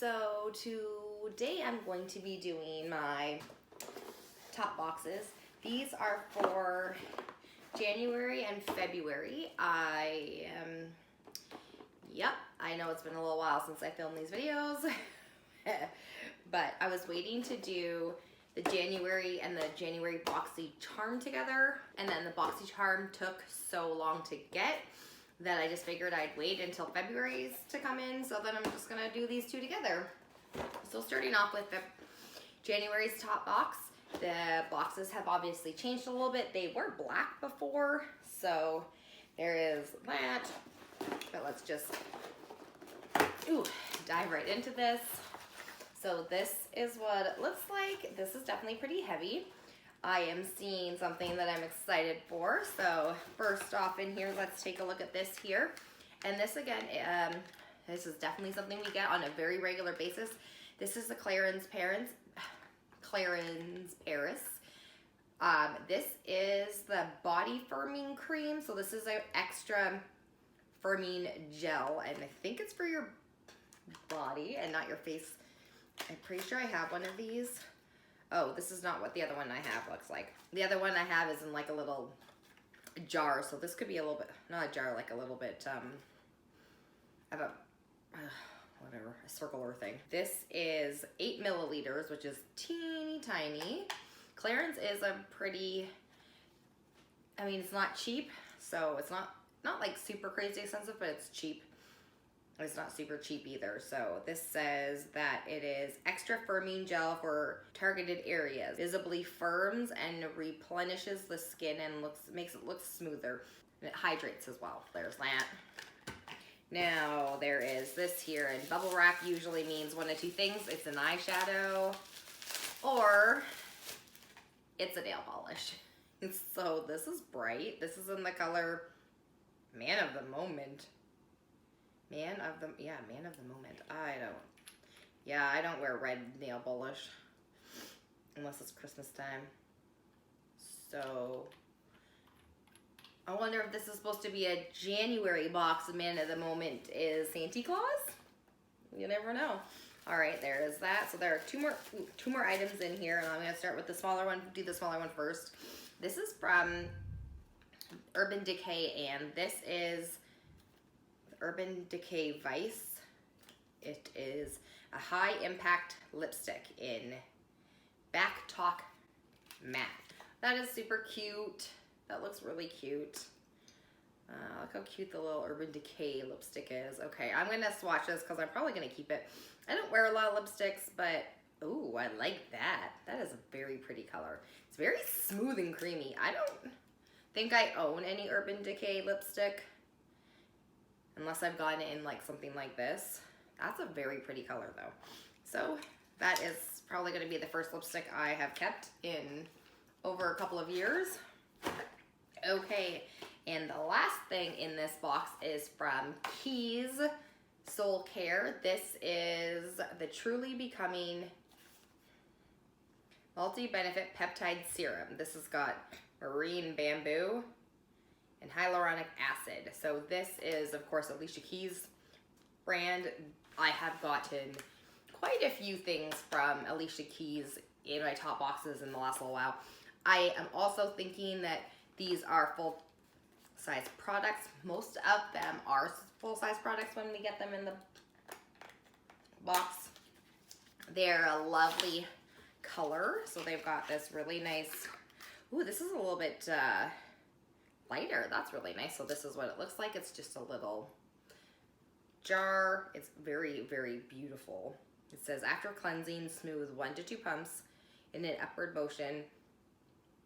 So today I'm going to be doing my top boxes. These are for January and February. I know it's been a little while since I filmed these videos, but I was waiting to do the January and the January Boxy Charm together, and then the Boxy Charm took so long to get that I just figured I'd wait until February's to come in, so then I'm just gonna do these two together. So starting off with the January's top box, the boxes have obviously changed a little bit. They were black before, so there is that, but let's just dive right into this. So this is what it looks like. This is definitely pretty heavy. I am seeing something that I'm excited for. So first off in here, let's take a look at this here. And this again, this is definitely something we get on a very regular basis. This is the Clarins Paris. This is the body firming cream. So this is an extra firming gel, and I think it's for your body and not your face. I'm pretty sure I have one of these. Oh, this is not what the other one I have looks like. The other one I have is in like a little jar, so this could be a little bit, not a jar, like a little bit, of a, whatever, a circular thing. This is 8 milliliters, which is teeny tiny. Clarins is a pretty, I mean, it's not cheap, so it's not like super crazy expensive, but it's cheap. It's not super cheap either. So this says that it is extra firming gel for targeted areas. Visibly firms and replenishes the skin and makes it look smoother. And it hydrates as well. There's that. Now there is this here, and bubble wrap usually means one of two things. It's an eyeshadow or it's a nail polish. So this is bright. This is in the color Man of the Moment. Man of the Moment. I don't wear red nail polish unless it's Christmas time. So I wonder if this is supposed to be a January box of Man of the Moment is Santa Claus? You never know. All right, there is that. So there are two more items in here, and I'm gonna start with the smaller one, do the smaller one first. This is from Urban Decay, and this is Urban Decay Vice. It is a high impact lipstick in Back Talk Matte. That is super cute. That looks really cute. Look how cute the little Urban Decay lipstick is. Okay, I'm gonna swatch this because I'm probably gonna keep it. I don't wear a lot of lipsticks, but ooh, I like that. That is a very pretty color. It's very smooth and creamy. I don't think I own any Urban Decay lipstick, unless I've gotten it in like something like this. That's a very pretty color though. So that is probably gonna be the first lipstick I have kept in over a couple of years. Okay, and the last thing in this box is from Keys Soul Care. This is the Truly Becoming Multi-Benefit Peptide Serum. This has got marine bamboo and hyaluronic acid. So this is, of course, Alicia Keys brand. I have gotten quite a few things from Alicia Keys in my top boxes in the last little while. I am also thinking that these are full-size products. Most of them are full-size products when we get them in the box. They're a lovely color. So they've got this really nice, ooh, this is a little bit lighter. That's really nice. So this is what it looks like. It's just a little jar. It's very, very beautiful. It says, after cleansing, smooth 1 to 2 pumps in an upward motion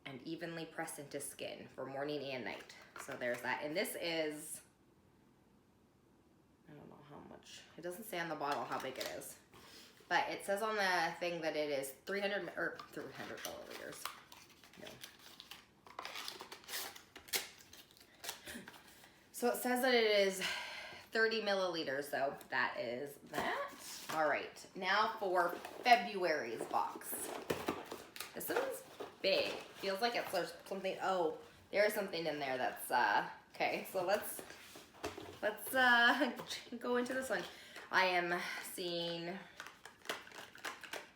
and evenly press into skin for morning and night. So there's that. And this is, I don't know how much. It doesn't say on the bottle how big it is. But it says on the thing that it is 300 milliliters. No. So it says that it is 30 milliliters, so that is that. All right, now for February's box. This one's big. Feels like it's something, oh, there's something in there that's, okay, so let's go into this one. I am seeing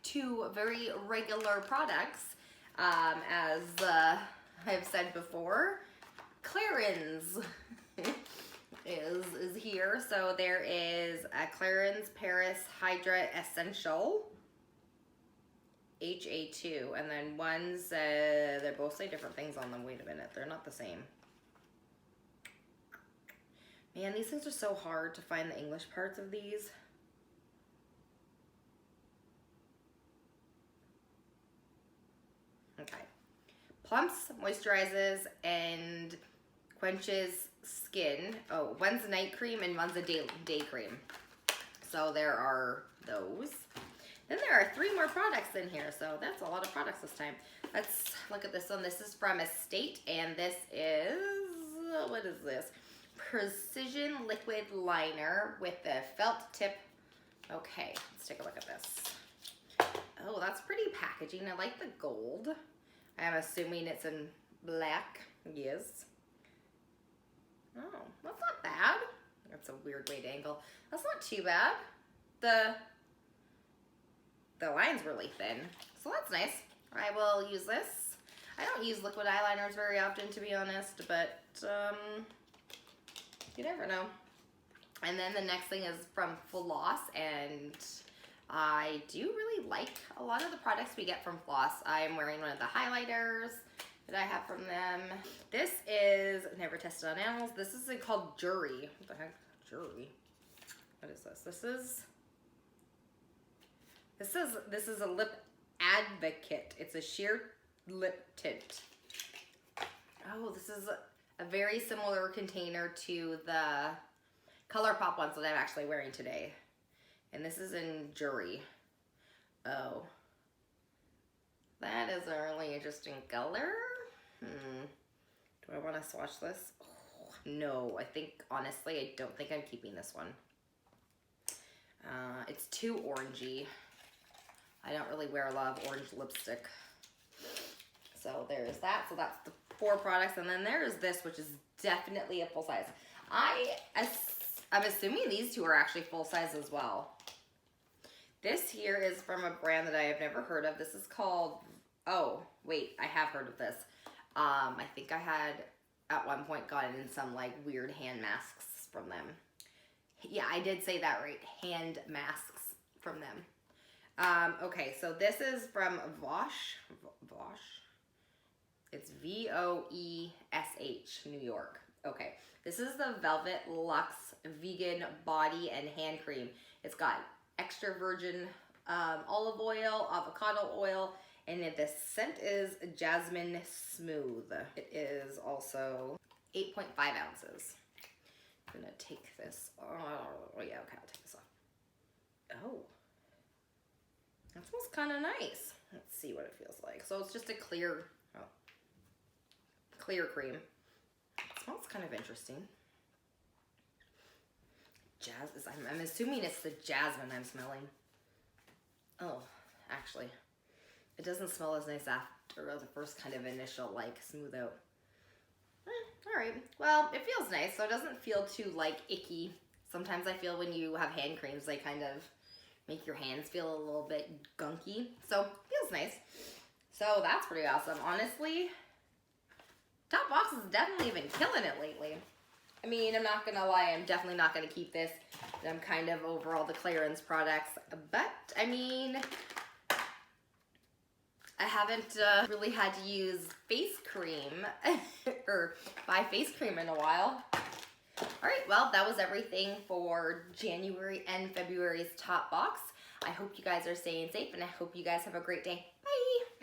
two very regular products. As I've said before, clarins is here. So there is a Clarins Paris Hydra Essential HA2, and then one's they both say different things on them. Wait a minute, they're not the same. Man, these things are so hard to find the English parts of these. Okay. Plumps, moisturizes, and quenches skin. Oh, one's a night cream and one's a day cream. So there are those. Then there are 3 more products in here, so that's a lot of products this time. Let's look at this one. This is from Estate, and this is, what is this? Precision Liquid Liner with the felt tip. Okay, let's take a look at this. Oh, that's pretty packaging. I like the gold. I'm assuming it's in black. Yes. Oh, that's not bad. That's a weird way to angle. That's not too bad. The line's really thin, so that's nice. I will use this. I don't use liquid eyeliners very often, to be honest, but you never know. And then the next thing is from Floss, and I do really like a lot of the products we get from Floss. I'm wearing one of the highlighters that I have from them. This is never tested on animals. This is called Jury. What the heck? Jury? What is this? This is a lip advocate. It's a sheer lip tint. Oh, this is a very similar container to the ColourPop ones that I'm actually wearing today. And this is in Jury. Oh. That is a really interesting color. Do I want to swatch this? Oh, no, I think, honestly, I don't think I'm keeping this one. It's too orangey. I don't really wear a lot of orange lipstick. So there's that. So that's the 4 products. And then there's this, which is definitely a full size. I'm assuming these 2 are actually full size as well. This here is from a brand that I have never heard of. This is called, oh, wait, I have heard of this. I think I had at one point gotten some like weird hand masks from them. Yeah, I did say that right. Hand masks from them. Okay, so this is from Vosh. It's Voesh, New York. Okay, this is the Velvet Luxe Vegan Body and Hand Cream. It's got extra virgin olive oil, avocado oil, and the scent is Jasmine Smooth. It is also 8.5 ounces. I'm gonna take this. Oh yeah, okay, I'll take this off. Oh, that smells kind of nice. Let's see what it feels like. So it's just a clear cream. It smells kind of interesting. I'm assuming it's the jasmine I'm smelling. Oh, actually, it doesn't smell as nice after the first kind of initial like smooth out. All right, well, it feels nice, so it doesn't feel too like icky. Sometimes I feel when you have hand creams, they kind of make your hands feel a little bit gunky. So feels nice. So that's pretty awesome. Honestly, Topbox has definitely been killing it lately. I mean, I'm not gonna lie, I'm definitely not gonna keep this. I'm kind of over all the Clarins products, but I mean, I haven't really had to use face cream or buy face cream in a while. All right, well, that was everything for January and February's Topbox. I hope you guys are staying safe, and I hope you guys have a great day. Bye.